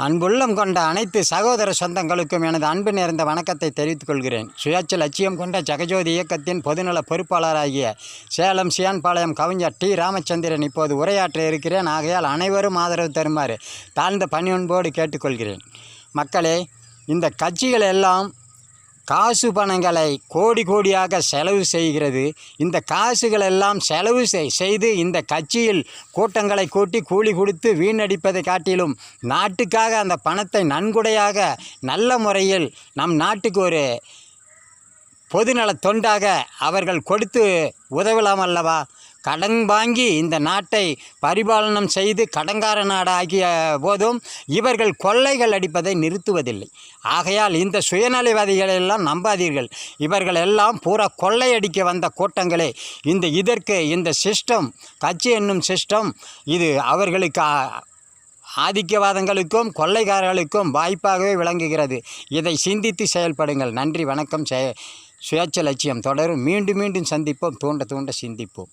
அன்புள்ளம் கொண்ட அனைத்து சகோதர சொந்தங்களுக்கும் எனது அன்பு நிறைந்த வணக்கத்தை தெரிவித்துக் கொள்கிறேன். சுயாட்சி லட்சியம் கொண்ட ஜெகஜோதி இயக்கத்தின் பொதுநல பொறுப்பாளராகிய சேலம் சியான்பாளையம் கவிஞர் டி. ராமச்சந்திரன் இப்போது உரையாற்ற இருக்கிறேன். ஆகையால் அனைவரும் ஆதரவு தருமாறு தாழ்ந்த பணியன்போடு கேட்டுக்கொள்கிறேன். மக்களே, இந்த கட்சிகள் எல்லாம் காசு பணங்களை கோடி கோடியாக செலவு செய்கிறது. இந்த காசுகள் எல்லாம் செலவு செய்து இந்த கட்சியில் கூட்டங்களை கூட்டி கூலி கொடுத்து வீணடிப்பதை காட்டிலும் நாட்டுக்காக அந்த பணத்தை நன்கொடையாக நல்ல முறையில் நம் நாட்டுக்கு ஒரு பொதுநல தொண்டாக அவர்கள் கொடுத்து உதவலாம் அல்லவா? கடன் வாங்கி இந்த நாட்டை பரிபாலனம் செய்து கடங்கார நாடாகிய போதும் இவர்கள் கொள்ளைகள் அடிப்பதை நிறுத்துவதில்லை. ஆகையால் இந்த சுயநலவாதிகளெல்லாம் நம்பாதீர்கள். இவர்கள் எல்லாம் பூரா கொள்ளையடிக்க வந்த கூட்டங்களே. இந்த சிஸ்டம், கட்சி என்னும் சிஸ்டம், இது அவர்களுக்கு ஆதிக்கவாதங்களுக்கும் கொள்ளைக்காரர்களுக்கும் வாய்ப்பாகவே விளங்குகிறது. இதை சிந்தித்து செயல்படுங்கள். நன்றி, வணக்கம். சுயாட்சி லட்சியம் தொடரும். மீண்டும் சந்திப்போம். தூண்ட சிந்திப்போம்.